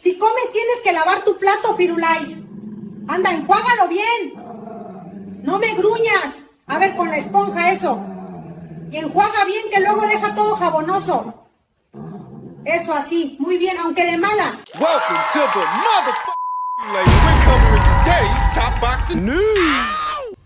Si comes tienes que lavar tu plato, Firulais. Anda, enjuágalo bien. No me gruñas. A ver, con la esponja eso. Y enjuaga bien que luego deja todo jabonoso. Eso así, muy bien, aunque de malas. Welcome to the motherfucking we're covering today's top boxing news.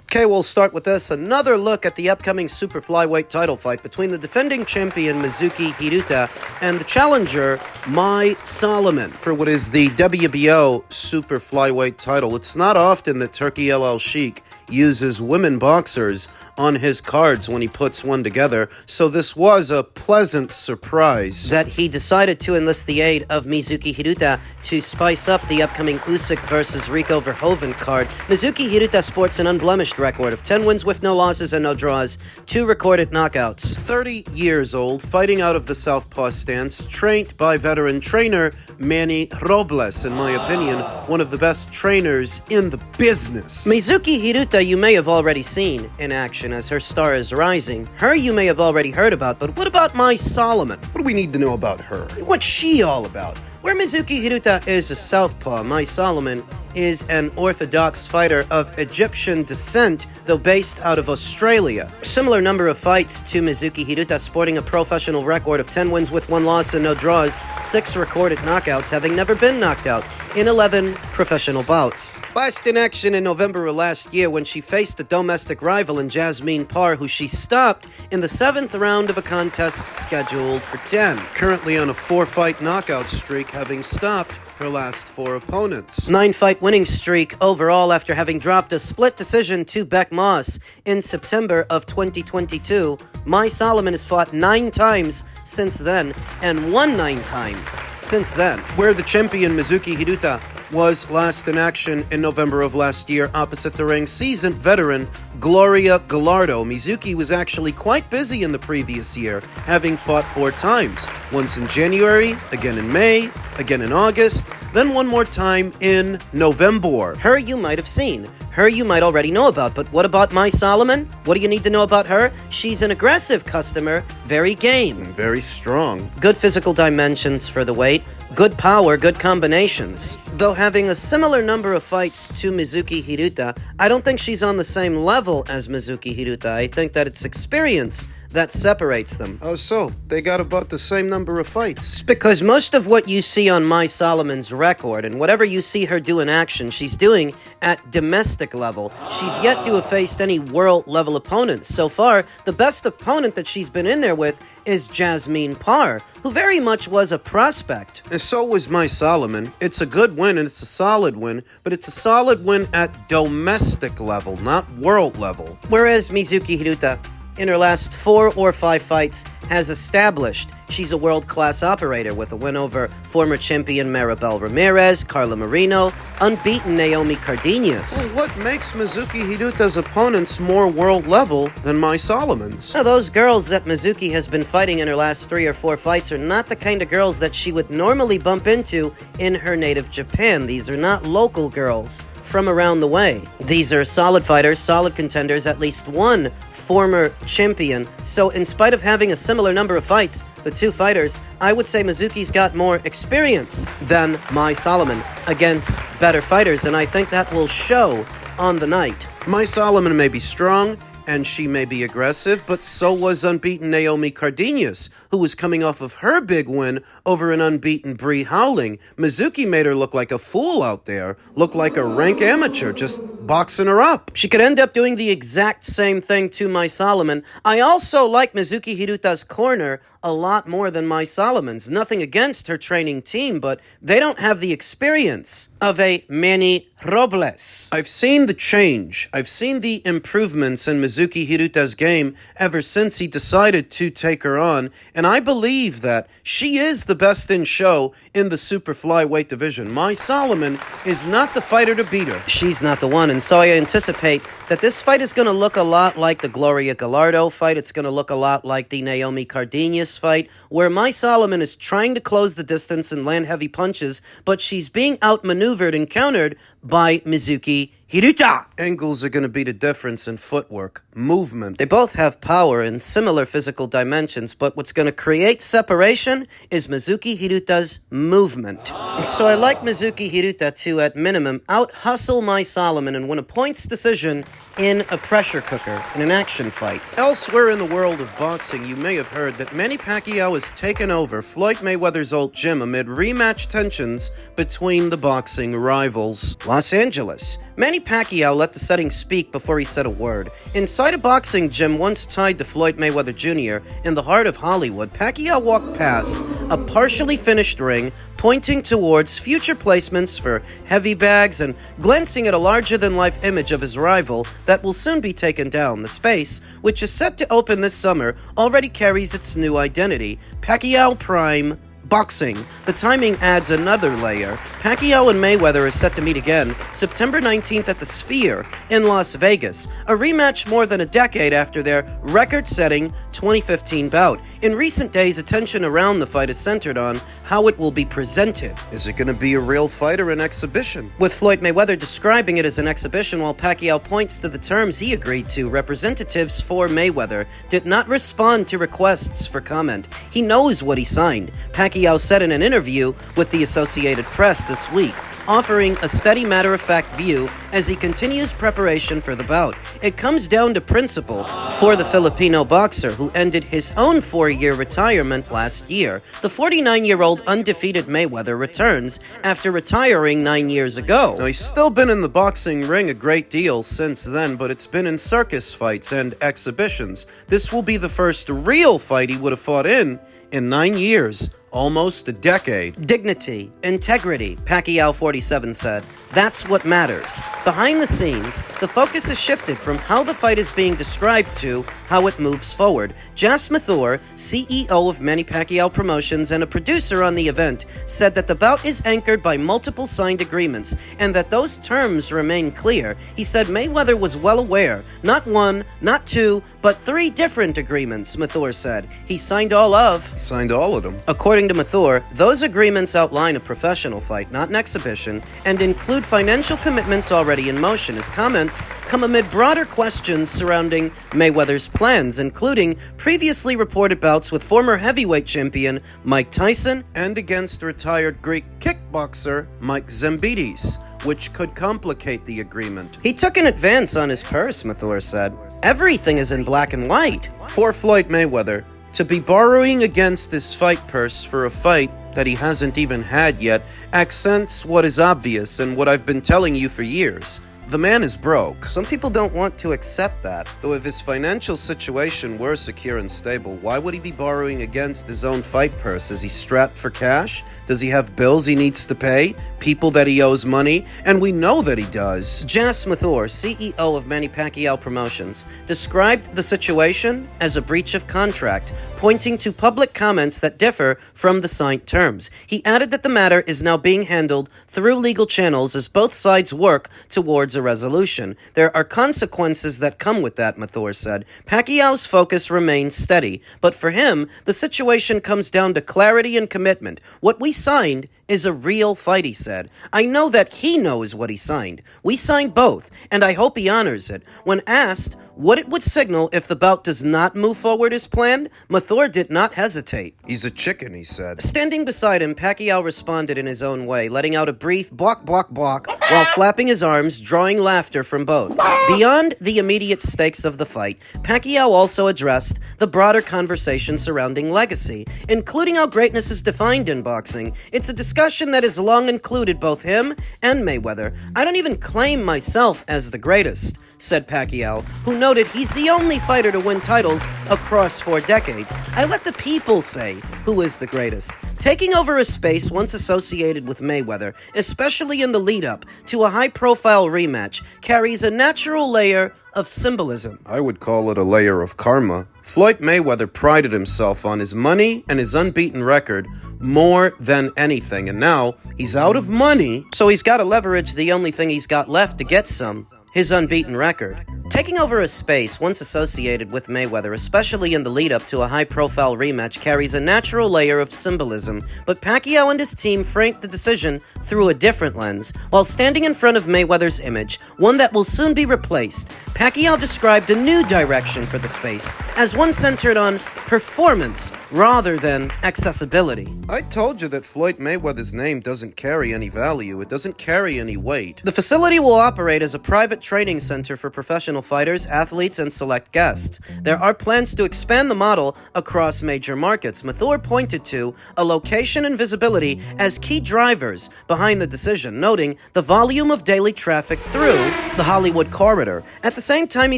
Okay, we'll start with this. Another look at the upcoming super flyweight title fight between the defending champion Mizuki Hiruta and the challenger Soliman for what is the WBO super flyweight title. It's not often that Turki El Sheikh uses women boxers on his cards when he puts one together, so this was a pleasant surprise that he decided to enlist the aid of Mizuki Hiruta to spice up the upcoming Usyk versus Rico Verhoeven card. Mizuki Hiruta sports an unblemished record of 10 wins with no losses and no draws, 2 recorded knockouts. 30 years old, fighting out of the southpaw stance, trained by veteran trainer Manny Robles, in my opinion, one of the best trainers in the business. Mizuki Hiruta you may have already seen in action as her star is rising. Her you may have already heard about, but what about Soliman? What do we need to know about her? What's she all about? Where Mizuki Hiruta is a southpaw, Soliman is an orthodox fighter of Egyptian descent, though based out of Australia. Similar number of fights to Mizuki Hiruta, sporting a professional record of 10 wins with 1 loss and no draws, 6 recorded knockouts, having never been knocked out in 11 professional bouts. Last in action in November of last year when she faced a domestic rival in Jasmine Parr, who she stopped in the 7th round of a contest scheduled for 10. Currently on a 4-fight knockout streak, having stopped her last 4 opponents. 9-fight winning streak overall after having dropped a split decision to Beck Moss in September of 2022. Soliman has fought 9 times since then and won 9 times since then. Where the champion Mizuki Hiruta was last in action in November of last year opposite the ring seasoned veteran Gloria Gallardo. Mizuki was actually quite busy in the previous year, having fought 4 times. Once in January, again in May, again in August, then one more time in November. Her you might have seen. Her you might already know about, but what about Soliman? What do you need to know about her? She's an aggressive customer, very game. And very strong. Good physical dimensions for the weight, good power, good combinations. Though having a similar number of fights to Mizuki Hiruta, I don't think she's on the same level as Mizuki Hiruta. I think that it's experience that separates them. Oh, so they got about the same number of fights. It's because most of what you see on Soliman's record and whatever you see her do in action, she's doing at domestic level. She's yet to have faced any world-level opponents. So far, the best opponent that she's been in there with is Jasmine Parr, who very much was a prospect. And so was Soliman. It's a good win and it's a solid win, but it's a solid win at domestic level, not world level. Whereas Mizuki Hiruta, in her last 4 or 5 fights, has established she's a world-class operator with a win over former champion Maribel Ramirez, Carla Marino, unbeaten Naomi Cardenas. Well, what makes Mizuki Hiruta's opponents more world-level than Soliman's? Now, those girls that Mizuki has been fighting in her last 3 or 4 fights are not the kind of girls that she would normally bump into in her native Japan. These are not local girls from around the way. These are solid fighters, solid contenders, at least one former champion. So in spite of having a similar number of fights, the 2 fighters, I would say Mizuki's got more experience than Soliman against better fighters, and I think that will show on the night. Soliman may be strong, and she may be aggressive, but so was unbeaten Naomi Cardenas, who was coming off of her big win over an unbeaten Bree Howling. Mizuki made her look like a fool out there, look like a rank amateur, just boxing her up. She could end up doing the exact same thing to Soliman. I also like Mizuki Hiruta's corner a lot more than Soliman's. Nothing against her training team, but they don't have the experience of a Manny Robles. I've seen the change. I've seen the improvements in Mizuki Hiruta's game ever since he decided to take her on, and I believe that she is the best in show in the super flyweight division. Soliman is not the fighter to beat her. She's not the one, and so I anticipate that this fight is going to look a lot like the Gloria Gallardo fight. It's going to look a lot like the Naomi Cardenas fight, where Soliman is trying to close the distance and land heavy punches, but she's being outmaneuvered and countered by Mizuki Hiruta! Angles are going to be the difference in footwork, movement. They both have power in similar physical dimensions, but what's going to create separation is Mizuki Hiruta's movement. And so I like Mizuki Hiruta to, at minimum, out-hustle my Soliman and win a points decision in a pressure cooker in an action fight. Elsewhere in the world of boxing, you may have heard that Manny Pacquiao has taken over Floyd Mayweather's old gym amid rematch tensions between the boxing rivals. Los Angeles. Manny Pacquiao let the setting speak before he said a word. Inside a boxing gym once tied to Floyd Mayweather Jr. in the heart of Hollywood, Pacquiao walked past a partially finished ring, pointing towards future placements for heavy bags and glancing at a larger-than-life image of his rival that will soon be taken down. The space, which is set to open this summer, already carries its new identity, Pacquiao Prime Boxing. The timing adds another layer. Pacquiao and Mayweather are set to meet again September 19th at the Sphere in Las Vegas, a rematch more than a decade after their record-setting 2015 bout. In recent days, attention around the fight is centered on how it will be presented. Is it going to be a real fight or an exhibition? With Floyd Mayweather describing it as an exhibition while Pacquiao points to the terms he agreed to, representatives for Mayweather did not respond to requests for comment. He knows what he signed. Pacquiao said in an interview with the Associated Press this week, offering a steady matter-of-fact view as he continues preparation for the bout. It comes down to principle for the Filipino boxer who ended his own 4-year retirement last year. The 49-year-old undefeated Mayweather returns after retiring 9 years ago. Now, he's still been in the boxing ring a great deal since then, but it's been in circus fights and exhibitions. This will be the first real fight he would have fought in 9 years. Almost a decade. Dignity, integrity, Pacquiao 47 said. That's what matters. Behind the scenes, the focus has shifted from how the fight is being described to how it moves forward. Jas Mathur, CEO of Manny Pacquiao Promotions and a producer on the event, said that the bout is anchored by multiple signed agreements and that those terms remain clear. He said Mayweather was well aware, not one, not two, but 3 different agreements, Mathur said. He signed all of them. According to Mathur, those agreements outline a professional fight, not an exhibition, and include financial commitments already in motion. His comments come amid broader questions surrounding Mayweather's plans, including previously reported bouts with former heavyweight champion Mike Tyson and against retired Greek kickboxer Mike Zembides, which could complicate the agreement. He took an advance on his purse, Mathur said. Everything is in black and white. For Floyd Mayweather, to be borrowing against this fight purse for a fight that he hasn't even had yet accents what is obvious and what I've been telling you for years. The man is broke. Some people don't want to accept that. Though if his financial situation were secure and stable, why would he be borrowing against his own fight purse? Is he strapped for cash? Does he have bills he needs to pay? People that he owes money? And we know that he does. Jas Mathur, CEO of Manny Pacquiao Promotions, described the situation as a breach of contract, pointing to public comments that differ from the signed terms. He added that the matter is now being handled through legal channels as both sides work towards a resolution. There are consequences that come with that, Mathur said. Pacquiao's focus remains steady, but for him, the situation comes down to clarity and commitment. What we signed is a real fight, he said. I know that he knows what he signed. We signed both, and I hope he honors it. When asked what it would signal if the bout does not move forward as planned, Mathur did not hesitate. He's a chicken, he said. Standing beside him, Pacquiao responded in his own way, letting out a brief "bok, bok, bok," while flapping his arms, drawing laughter from both. Beyond the immediate stakes of the fight, Pacquiao also addressed the broader conversation surrounding legacy, including how greatness is defined in boxing. It's a discussion that has long included both him and Mayweather. I don't even claim myself as the greatest, said Pacquiao, who noted he's the only fighter to win titles across 4 decades. I let the people say who is the greatest. Taking over a space once associated with Mayweather, especially in the lead-up to a high-profile rematch, carries a natural layer of symbolism. I would call it a layer of karma. Floyd Mayweather prided himself on his money and his unbeaten record more than anything, and now he's out of money, so he's got to leverage the only thing he's got left to get some. His unbeaten record. Take Taking over a space once associated with Mayweather, especially in the lead-up to a high-profile rematch, carries a natural layer of symbolism, but Pacquiao and his team framed the decision through a different lens. While standing in front of Mayweather's image, one that will soon be replaced, Pacquiao described a new direction for the space, as one centered on performance rather than accessibility. I told you that Floyd Mayweather's name doesn't carry any value. It doesn't carry any weight. The facility will operate as a private training center for professional fighters, athletes, and select guests. There are plans to expand the model across major markets. Mathur pointed to a location and visibility as key drivers behind the decision, noting the volume of daily traffic through the Hollywood corridor. At the same time, he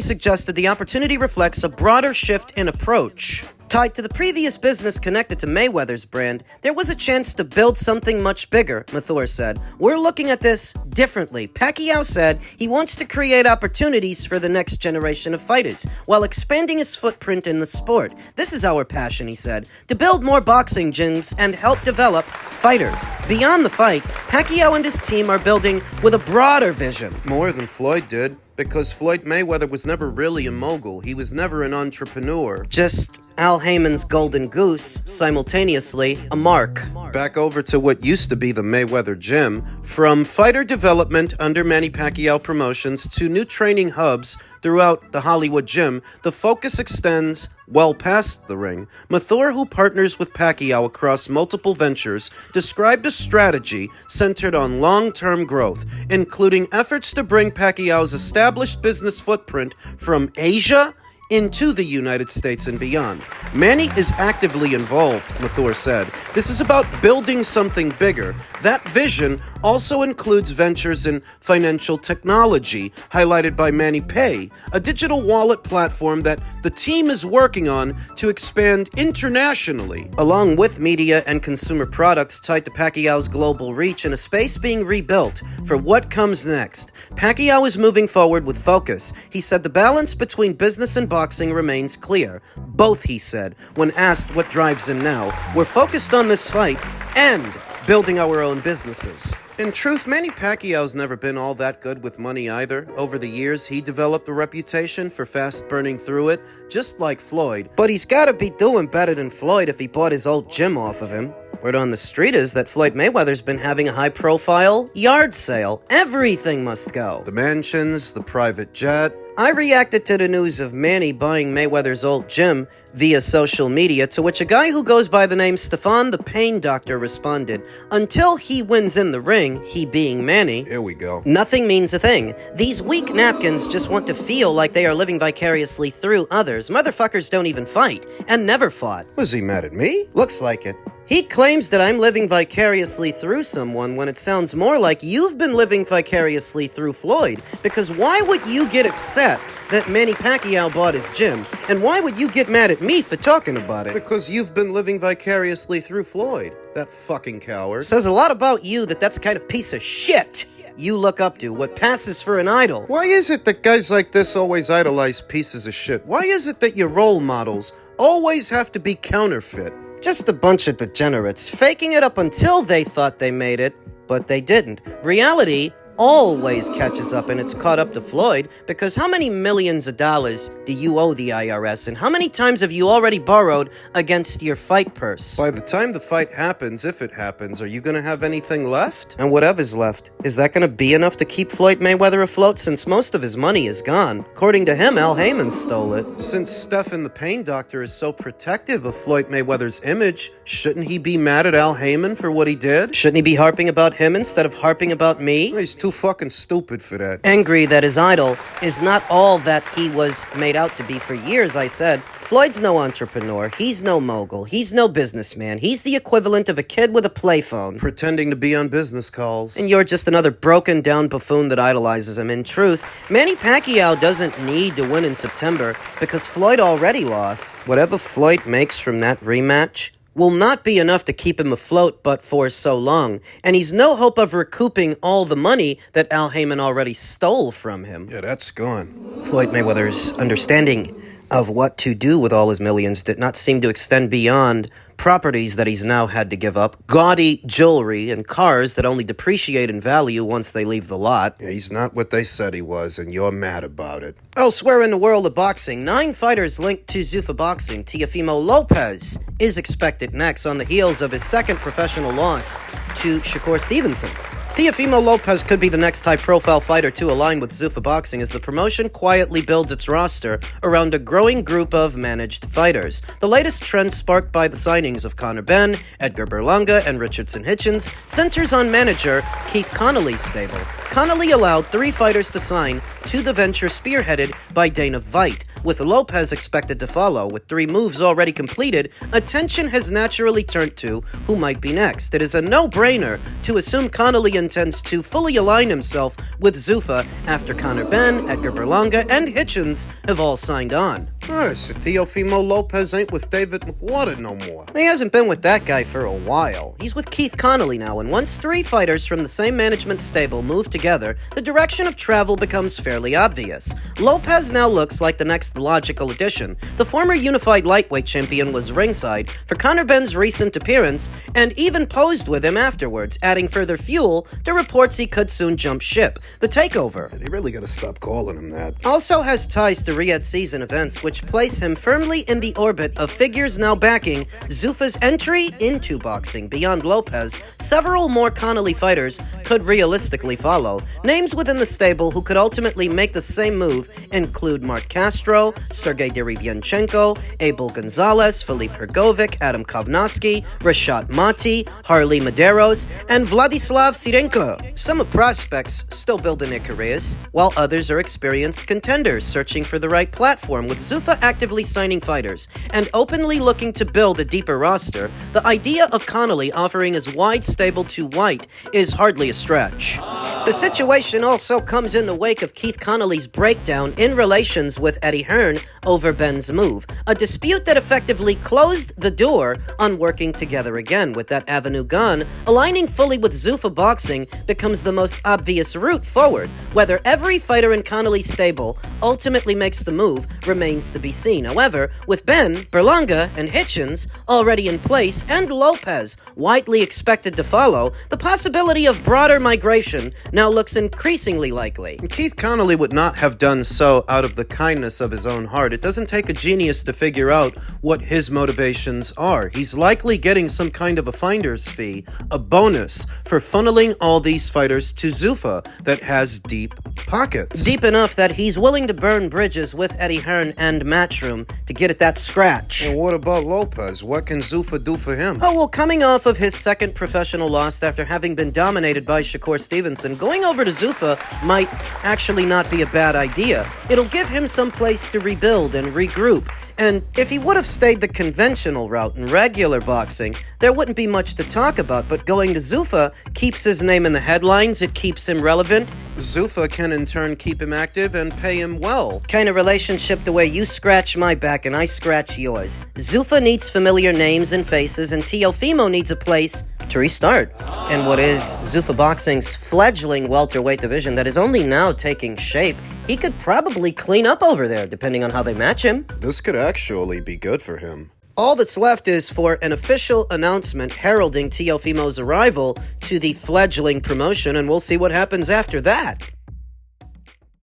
suggested the opportunity reflects a broader shift in approach. Tied to the previous business connected to Mayweather's brand, there was a chance to build something much bigger, Mathur said. We're looking at this differently. Pacquiao said he wants to create opportunities for the next generation of fighters, while expanding his footprint in the sport. This is our passion, he said, to build more boxing gyms and help develop fighters. Beyond the fight, Pacquiao and his team are building with a broader vision. More than Floyd did, because Floyd Mayweather was never really a mogul. He was never an entrepreneur. Just Al Heyman's golden goose, simultaneously a mark. Back over to what used to be the Mayweather Gym. From fighter development under Manny Pacquiao Promotions to new training hubs throughout the Hollywood Gym, the focus extends well past the ring. Mathur, who partners with Pacquiao across multiple ventures, described a strategy centered on long-term growth, including efforts to bring Pacquiao's established business footprint from Asia into the United States and beyond. Manny is actively involved, Mathur said. This is about building something bigger. That vision also includes ventures in financial technology, highlighted by Manny Pay, a digital wallet platform that the team is working on to expand internationally. Along with media and consumer products tied to Pacquiao's global reach and a space being rebuilt for what comes next, Pacquiao is moving forward with focus. He said the balance between business and boxing remains clear. Both, he said, when asked what drives him now. We're focused on this fight and building our own businesses. In truth, Manny Pacquiao's never been all that good with money either. Over the years, he developed a reputation for fast burning through it, just like Floyd. But he's gotta be doing better than Floyd if he bought his old gym off of him. Word on the street is that Floyd Mayweather's been having a high-profile yard sale. Everything must go. The mansions, the private jet. I reacted to the news of Manny buying Mayweather's old gym via social media, to which a guy who goes by the name Stefan the Pain Doctor responded, "Until he wins in the ring, he being Manny, Here we go. nothing means a thing. These weak napkins just want to feel like they are living vicariously through others. Motherfuckers don't even fight, and never fought." Was he mad at me? Looks like it. He claims that I'm living vicariously through someone when it sounds more like you've been living vicariously through Floyd. Because why would you get upset that Manny Pacquiao bought his gym? And why would you get mad at me for talking about it? Because you've been living vicariously through Floyd. That fucking coward. Says a lot about you that that's the kind of piece of shit you look up to, what passes for an idol. Why is it that guys like this always idolize pieces of shit? Why is it that your role models always have to be counterfeit? Just a bunch of degenerates, faking it up until they thought they made it, but they didn't. Reality always catches up, and it's caught up to Floyd, because how many millions of dollars do you owe the IRS, and how many times have you already borrowed against your fight purse? By the time the fight happens, if it happens, are you gonna have anything left? And whatever's left, is that gonna be enough to keep Floyd Mayweather afloat, since most of his money is gone? According to him, Al Heyman stole it. Since Stefan the Pain Doctor is so protective of Floyd Mayweather's image, shouldn't he be mad at Al Heyman for what he did? Shouldn't he be harping about him instead of harping about me? He's too fucking stupid for that. Angry that his idol is not all that he was made out to be for years, I said, Floyd's no entrepreneur, he's no mogul, he's no businessman, he's the equivalent of a kid with a playphone. Pretending to be on business calls. And you're just another broken down buffoon that idolizes him. In truth, Manny Pacquiao doesn't need to win in September because Floyd already lost. Whatever Floyd makes from that rematch will not be enough to keep him afloat but for so long, and he's no hope of recouping all the money that Al Heyman already stole from him. Yeah, that's gone. Floyd Mayweather's understanding of what to do with all his millions did not seem to extend beyond properties that he's now had to give up, gaudy jewelry, and cars that only depreciate in value once they leave the lot. Yeah, he's not what they said he was, and you're mad about it. Elsewhere in the world of boxing, 9 fighters linked to Zuffa boxing. Teofimo Lopez is expected next on the heels of his second professional loss to Shakur Stevenson. Teofimo Lopez could be the next high-profile fighter to align with Zuffa boxing as the promotion quietly builds its roster around a growing group of managed fighters. The latest trend, sparked by the signings of Conor Benn, Edgar Berlanga, and Richardson Hitchens, centers on manager Keith Connolly's stable. Connolly allowed 3 fighters to sign to the venture spearheaded by Dana White, with Lopez expected to follow. With 3 moves already completed, attention has naturally turned to who might be next. It is a no-brainer to assume Connolly intends to fully align himself with Zuffa after Conor Benn, Edgar Berlanga, and Hitchens have all signed on. So Teofimo Lopez ain't with David McWater no more. He hasn't been with that guy for a while. He's with Keith Connolly now, and once 3 fighters from the same management stable move together, the direction of travel becomes fairly obvious. Lopez now looks like the next logical addition. The former unified lightweight champion was ringside for Conor Benn's recent appearance, and even posed with him afterwards, adding further fuel to reports he could soon jump ship. The takeover They really gotta stop calling him that. also has ties to Riyadh season events, which place him firmly in the orbit of figures now backing Zuffa's entry into boxing. Beyond Lopez, several more Connolly fighters could realistically follow. Names within the stable who could ultimately make the same move include Mark Castro, Sergey Derevyanchenko, Abel Gonzalez, Filip Hrgovic, Adam Kovnowski, Rashad Mati, Harley Medeiros, and Vladislav Sirenko. Some are prospects still building their careers, while others are experienced contenders searching for the right platform. With Zuffa actively signing fighters and openly looking to build a deeper roster, the idea of Connolly offering his wide stable to White is hardly a stretch. The situation also comes in the wake of Keith Connolly's breakdown in relations with Eddie Hearn over Benn's move, a dispute that effectively closed the door on working together again. With that avenue gone, aligning fully with Zuffa boxing becomes the most obvious route forward. Whether every fighter in Connolly's stable ultimately makes the move remains to be seen. However, with Benn, Berlanga, and Hitchens already in place, and Lopez widely expected to follow, the possibility of broader migration now looks increasingly likely. Keith Connolly would not have done so out of the kindness of his own heart. It doesn't take a genius to figure out what his motivations are. He's likely getting some kind of a finder's fee, a bonus, for funneling all these fighters to Zuffa that has deep pockets. Deep enough that he's willing to burn bridges with Eddie Hearn and Matchroom to get at that scratch. And what about Lopez? What can Zuffa do for him? Oh, well, coming off of his second professional loss after having been dominated by Shakur Stevenson, going over to Zuffa might actually not be a bad idea. It'll give him some place to rebuild and regroup. And if he would have stayed the conventional route in regular boxing, there wouldn't be much to talk about, but going to Zuffa keeps his name in the headlines, it keeps him relevant. Zuffa can in turn keep him active and pay him well. Kind of relationship the way you scratch my back and I scratch yours. Zuffa needs familiar names and faces, and Teofimo needs a place to restart. And what is Zuffa Boxing's fledgling welterweight division that is only now taking shape, he could probably clean up over there, depending on how they match him. This could actually be good for him. All that's left is for an official announcement heralding Teofimo's arrival to the fledgling promotion, and we'll see what happens after that.